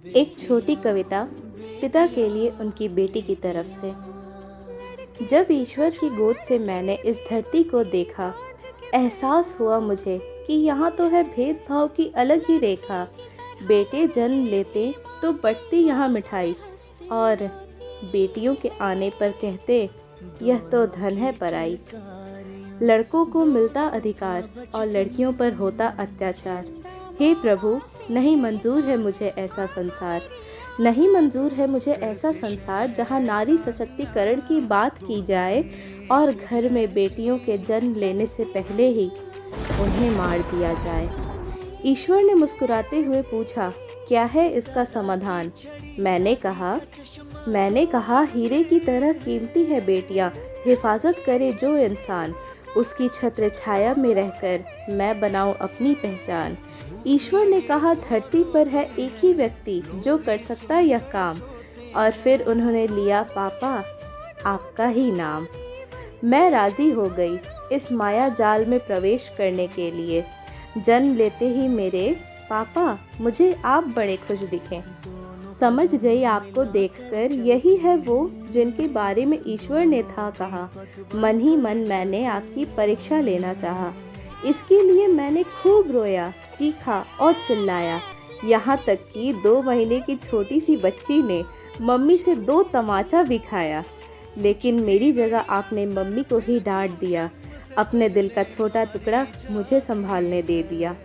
एक छोटी कविता पिता के लिए उनकी बेटी की तरफ से। जब ईश्वर की गोद से मैंने इस धरती को देखा, एहसास हुआ मुझे कि यहाँ तो है भेदभाव की अलग ही रेखा। बेटे जन्म लेते तो बंटती यहाँ मिठाई, और बेटियों के आने पर कहते यह तो धन है पराई। लड़कों को मिलता अधिकार और लड़कियों पर होता अत्याचार। हे प्रभु, नहीं मंजूर है मुझे ऐसा संसार। नहीं मंजूर है मुझे ऐसा संसार जहाँ नारी सशक्तिकरण की बात की जाए और घर में बेटियों के जन्म लेने से पहले ही उन्हें मार दिया जाए। ईश्वर ने मुस्कुराते हुए पूछा, क्या है इसका समाधान? मैंने कहा हीरे की तरह कीमती है बेटियां, हिफाजत करे जो इंसान, उसकी छत्र छाया में रहकर मैं बनाऊं अपनी पहचान। ईश्वर ने कहा धरती पर है एक ही व्यक्ति जो कर सकता यह काम, और फिर उन्होंने लिया पापा आपका ही नाम। मैं राजी हो गई इस माया जाल में प्रवेश करने के लिए। जन्म लेते ही मेरे पापा मुझे आप बड़े खुश दिखे। समझ गई आपको देखकर यही है वो जिनके बारे में ईश्वर ने था कहा। मन ही मन मैंने आपकी परीक्षा लेना चाहा। इसके लिए मैंने खूब रोया, चीखा और चिल्लाया, यहाँ तक कि 2 महीने की छोटी सी बच्ची ने मम्मी से 2 तमाचा भी खाया। लेकिन मेरी जगह आपने मम्मी को ही डांट दिया। अपने दिल का छोटा टुकड़ा मुझे संभालने दे दिया।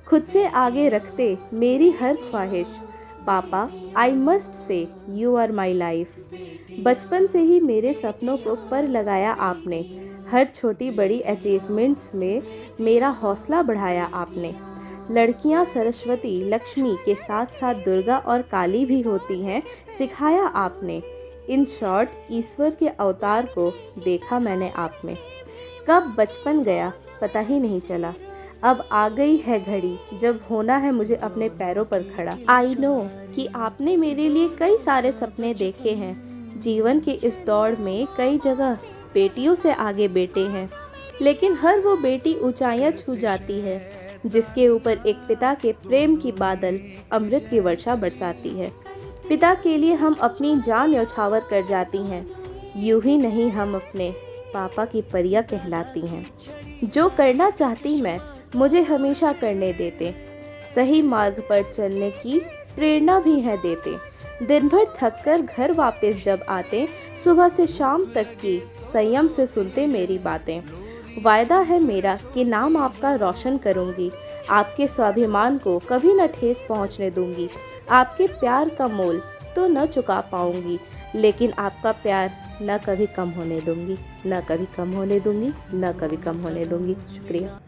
खुद से आगे रखते मेरी हर ख्वाहिश। पापा, I must say you are my life. बचपन से ही मेरे सपनों को पर लगाया आपने। हर छोटी बड़ी अचीवमेंट्स में मेरा हौसला बढ़ाया आपने। लड़कियां सरस्वती लक्ष्मी के साथ साथ दुर्गा और काली भी होती हैं, सिखाया आपने। इन शॉर्ट ईश्वर के अवतार को देखा मैंने आप में। कब बचपन गया पता ही नहीं चला। अब आ गई है घड़ी जब होना है मुझे अपने पैरों पर खड़ा। आई नो कि आपने मेरे लिए कई सारे सपने देखे हैं। जीवन की इस दौड़ में कई जगह बेटियों से आगे बेटे हैं, लेकिन हर वो बेटी ऊंचाइयां छू जाती है जिसके ऊपर एक पिता के प्रेम की बादल अमृत की वर्षा बरसाती है। पिता के लिए हम अपनी जान न्यौछावर कर जाती हैं। यूं ही नहीं हम अपने पापा की परियां कहलाती हैं। जो करना चाहती मैं मुझे हमेशा करने देते। सही मार्ग पर चलने की प्रेरणा भी है देते। दिन भर थककर घर वापस जब आते, सुबह से शाम तक की संयम से सुनते मेरी बातें। वायदा है मेरा कि नाम आपका रोशन करूंगी। आपके स्वाभिमान को कभी न ठेस पहुंचने दूंगी। आपके प्यार का मोल तो न चुका पाऊंगी, लेकिन आपका प्यार न कभी कम होने दूंगी, न कभी कम होने दूंगी, न कभी कम होने दूंगी। शुक्रिया।